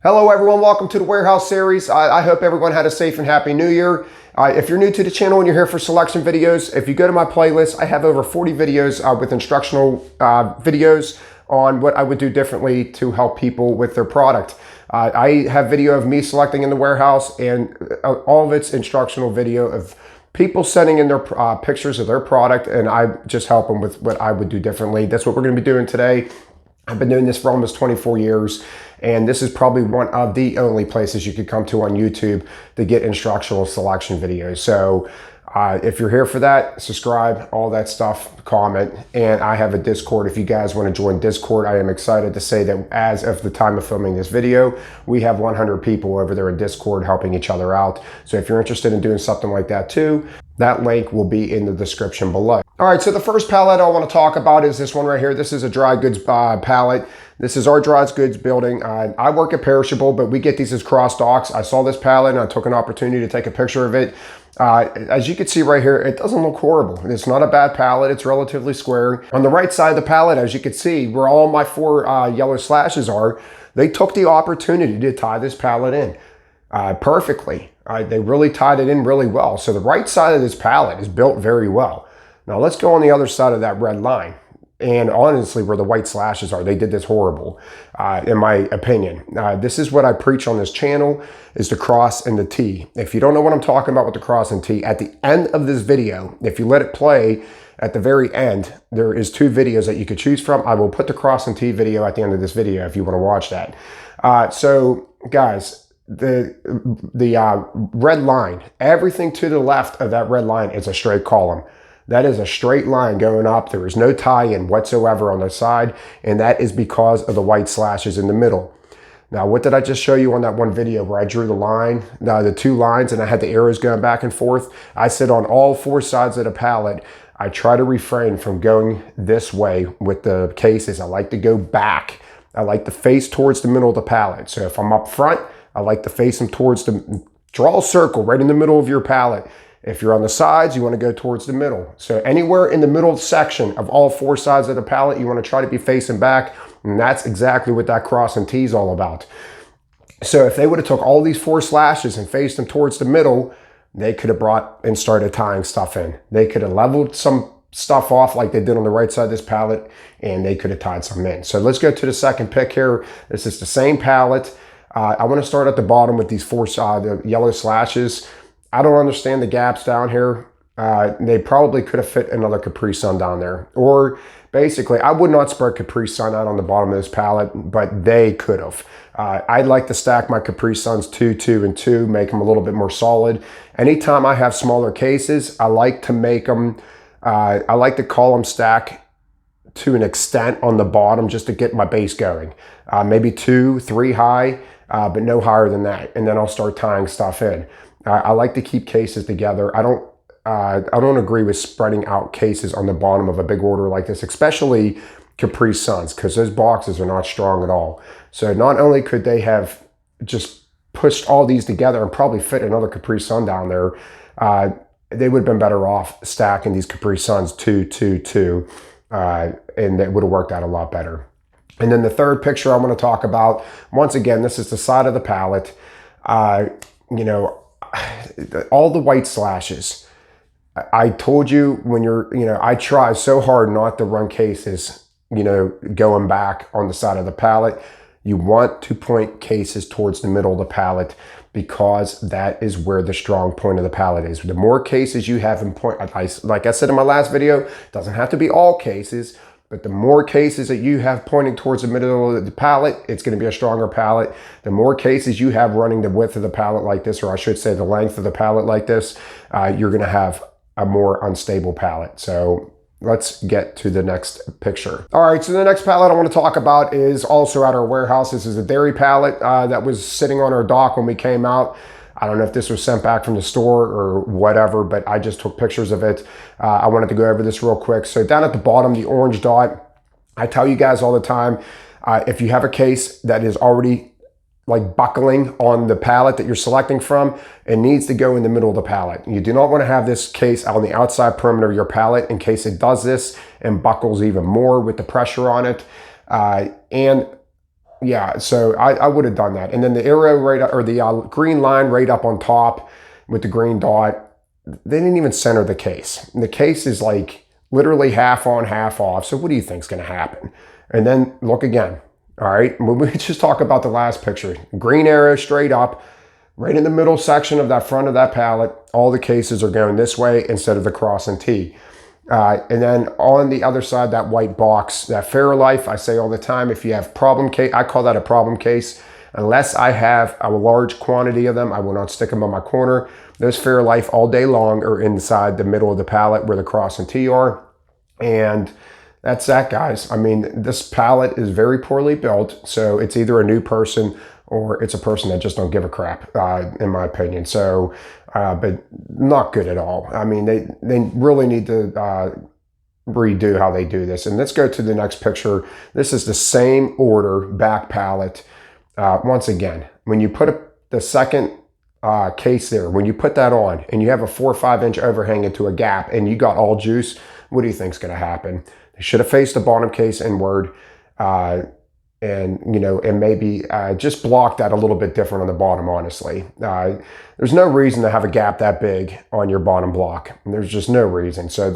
Hello everyone, welcome to the Warehouse Series. I hope everyone had a safe and happy new year. If you're new to the channel and you're here for selection videos, if you go to my playlist, I have over 40 videos with instructional videos on what I would do differently to help people with their product. I have video of me selecting in the warehouse, and all of it's instructional video of people sending in their pictures of their product, and I just help them with what I would do differently. That's what we're going to be doing today. I've been doing this for almost 24 years, and this is probably one of the only places you could come to on YouTube to get instructional selection videos. So if you're here for that, subscribe, all that stuff, comment, and I have a Discord. If you guys want to join Discord, I am excited to say that as of the time of filming this video, we have 100 people over there in Discord helping each other out. So if you're interested in doing something like that too, that link will be in the description below. All right, so the first pallet I want to talk about is this one right here. This is a dry goods pallet. This is our dry goods building. I work at Perishable, but we get these as cross docks. I saw this pallet and I took an opportunity to take a picture of it. As you can see right here, it doesn't look horrible. It's not a bad pallet. It's relatively square. On the right side of the pallet, as you can see, where all my four yellow slashes are, they took the opportunity to tie this pallet in perfectly. They really tied it in really well. So the right side of this pallet is built very well. Now let's go on the other side of that red line. And honestly, where the white slashes are, they did this horrible, in my opinion. This is what I preach on this channel, is the cross and the T. If you don't know what I'm talking about with the cross and T, at the end of this video, if you let it play at the very end, there is two videos that you could choose from. I will put the cross and T video at the end of this video if you want to watch that. So guys, the red line, everything to the left of that red line is a straight column. That is a straight line going up. There is no tie-in whatsoever on the side, and that is because of the white slashes in the middle. Now, what did I just show you on that one video where I drew the line, the two lines, and I had the arrows going back and forth? I said on all four sides of the pallet, I try to refrain from going this way with the cases. I like to go back. I like to face towards the middle of the pallet. So if I'm up front, I like to face them towards draw a circle right in the middle of your pallet. If you're on the sides, you want to go towards the middle. So anywhere in the middle section of all four sides of the pallet, you want to try to be facing back. And that's exactly what that cross and T is all about. So if they would have took all these four slashes and faced them towards the middle, they could have brought and started tying stuff in. They could have leveled some stuff off like they did on the right side of this pallet, and they could have tied some in. So let's go to the second pick here. This is the same pallet. I want to start at the bottom with these four the yellow slashes. I don't understand the gaps down here. They probably could have fit another Capri Sun down there. Or basically, I would not spread Capri Sun out on the bottom of this pallet, but they could have. I'd like to stack my Capri Suns 2, 2, and 2, make them a little bit more solid. Anytime I have smaller cases, I like to make them, I like to column stack to an extent on the bottom just to get my base going. Maybe 2, 3 high, but no higher than that. And then I'll start tying stuff in. I like to keep cases together. I don't agree with spreading out cases on the bottom of a big order like this, especially Capri Suns, because those boxes are not strong at all. So not only could they have just pushed all these together and probably fit another Capri Sun down there, they would have been better off stacking these Capri Suns 2, 2, 2, and it would have worked out a lot better. And then the third picture I want to talk about, once again, this is the side of the pallet. You know, all the white slashes. I told you when you're, I try so hard not to run cases, going back on the side of the pallet. You want to point cases towards the middle of the pallet because that is where the strong point of the pallet is. The more cases you have in point, like I said in my last video, it doesn't have to be all cases, but the more cases that you have pointing towards the middle of the pallet, it's going to be a stronger pallet. The more cases you have running the width of the pallet like this, or I should say the length of the pallet like this, you're going to have a more unstable pallet. So let's get to the next picture. All right, so the next pallet I want to talk about is also at our warehouse. This is a dairy pallet that was sitting on our dock when we came out. I don't know if this was sent back from the store or whatever, but I just took pictures of it. I wanted to go over this real quick. So down at the bottom, the orange dot, I tell you guys all the time, if you have a case that is already like buckling on the pallet that you're selecting from, it needs to go in the middle of the pallet. You do not want to have this case on the outside perimeter of your pallet in case it does this and buckles even more with the pressure on it. And Yeah, so I would have done that. And then the arrow right up, or the green line right up on top with the green dot, they didn't even center the case. And the case is like literally half on, half off. So what do you think is going to happen? And then look again. All right, we just talk about the last picture. Green arrow straight up, right in the middle section of that front of that pallet. All the cases are going this way instead of the cross and T. And then on the other side, that white box, that Fairlife, I say all the time, if you have problem case, I call that a problem case. Unless I have a large quantity of them, I will not stick them on my corner. Those Fairlife all day long are inside the middle of the pallet where the cross and T are. And that's that, guys. I mean, this pallet is very poorly built. So it's either a new person or it's a person that just don't give a crap, in my opinion. So, but not good at all. I mean, they really need to redo how they do this. And let's go to the next picture. This is the same order back pallet. Once again, when you put the second case there, when you put that on and you have a 4 or 5 inch overhang into a gap and you got all juice, what do you think is going to happen? They should have faced the bottom case inward. And, you know, and maybe just block that a little bit different on the bottom, honestly. There's no reason to have a gap that big on your bottom block. There's just no reason. So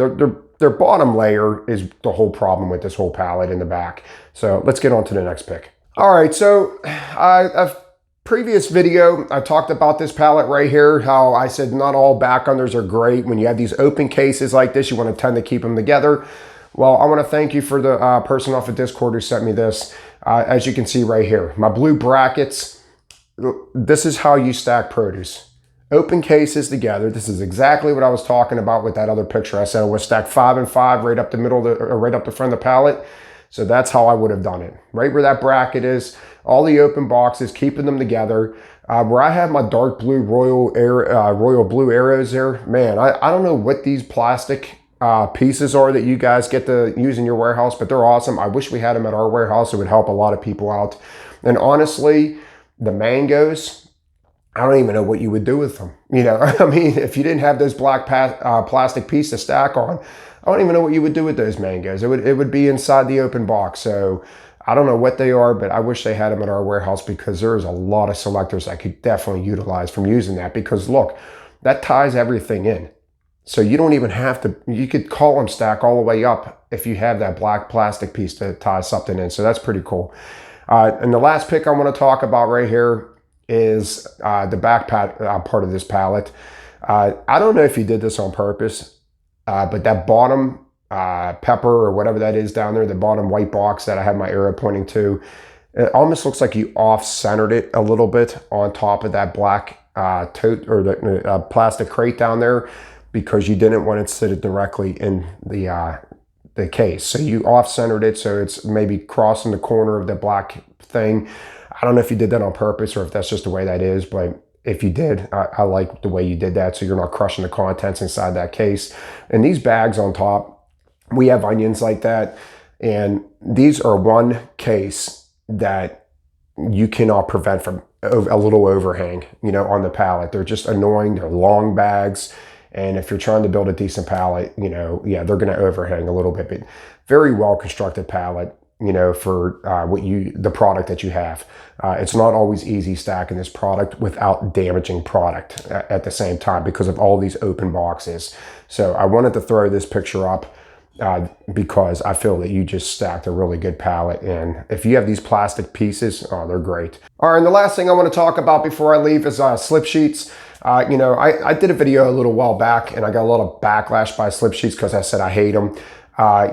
their bottom layer is the whole problem with this whole pallet in the back. So let's get on to the next pick. All right, so a previous video, I talked about this pallet right here, how I said not all back unders are great. When you have these open cases like this, you want to tend to keep them together. Well, I want to thank you for the person off of Discord who sent me this. As you can see right here, my blue brackets, this is how you stack produce. Open cases together. This is exactly what I was talking about with that other picture. I said I would stack 5 and 5 right up the middle, right up the front of the pallet. So that's how I would have done it. Right where that bracket is, all the open boxes, keeping them together. Where I have my dark blue royal blue arrows there, man, I don't know what these plastic pieces are that you guys get to use in your warehouse, but they're awesome. I wish we had them at our warehouse. It would help a lot of people out. And honestly, the mangoes, I don't even know what you would do with them. You know, I mean, if you didn't have those black plastic pieces to stack on, I don't even know what you would do with those mangoes. It would be inside the open box. So I don't know what they are, but I wish they had them at our warehouse because there's a lot of selectors I could definitely utilize from using that, because look, that ties everything in. So you don't even have to, you could column stack all the way up if you have that black plastic piece to tie something in. So that's pretty cool. And the last pick I want to talk about right here is the back part of this pallet. I don't know if you did this on purpose, but that bottom pepper or whatever that is down there, the bottom white box that I have my arrow pointing to, it almost looks like you off-centered it a little bit on top of that black tote or the plastic crate down there, because you didn't want it sit directly in the case. So you off-centered it so it's maybe crossing the corner of the black thing. I don't know if you did that on purpose or if that's just the way that is, but if you did, I like the way you did that, so you're not crushing the contents inside that case. And these bags on top, we have onions like that, and these are one case that you cannot prevent from a little overhang, you know, on the pallet. They're just annoying. They're long bags. And if you're trying to build a decent pallet, you know, yeah, they're going to overhang a little bit, but very well constructed pallet, you know, for the product that you have. It's not always easy stacking this product without damaging product at the same time because of all these open boxes. So I wanted to throw this picture up because I feel that you just stacked a really good pallet. And if you have these plastic pieces, oh, they're great. All right, and the last thing I want to talk about before I leave is slip sheets. You know, I did a video a little while back and I got a lot of backlash by slip sheets because I said I hate them.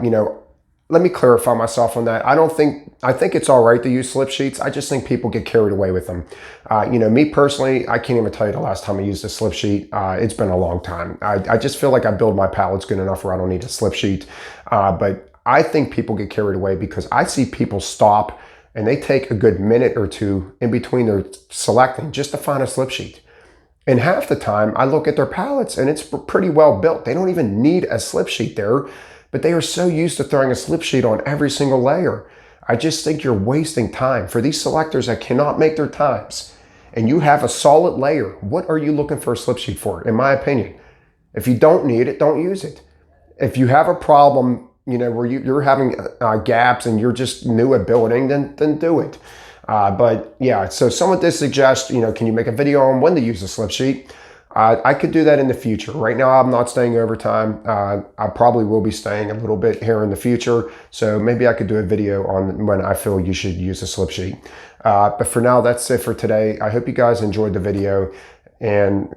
You know, let me clarify myself on that. I think it's all right to use slip sheets. I just think people get carried away with them. You know, me personally, I can't even tell you the last time I used a slip sheet. It's been a long time. I just feel like I build my pallets good enough where I don't need a slip sheet. But I think people get carried away because I see people stop and they take a good minute or two in between their selecting just to find a slip sheet. And half the time I look at their pallets and it's pretty well built. They don't even need a slip sheet there, but they are so used to throwing a slip sheet on every single layer. I just think you're wasting time. For these selectors that cannot make their times and you have a solid layer, what are you looking for a slip sheet for, in my opinion? If you don't need it, don't use it. If you have a problem, you know, where you're having gaps and you're just new at building, then do it. But yeah, so someone did suggest, can you make a video on when to use a slip sheet? I could do that in the future. Right now, I'm not staying overtime. I probably will be staying a little bit here in the future. So maybe I could do a video on when I feel you should use a slip sheet. But for now, that's it for today. I hope you guys enjoyed the video, and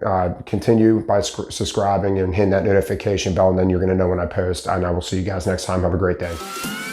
continue by subscribing and hitting that notification bell, and then you're going to know when I post. And I will see you guys next time. Have a great day.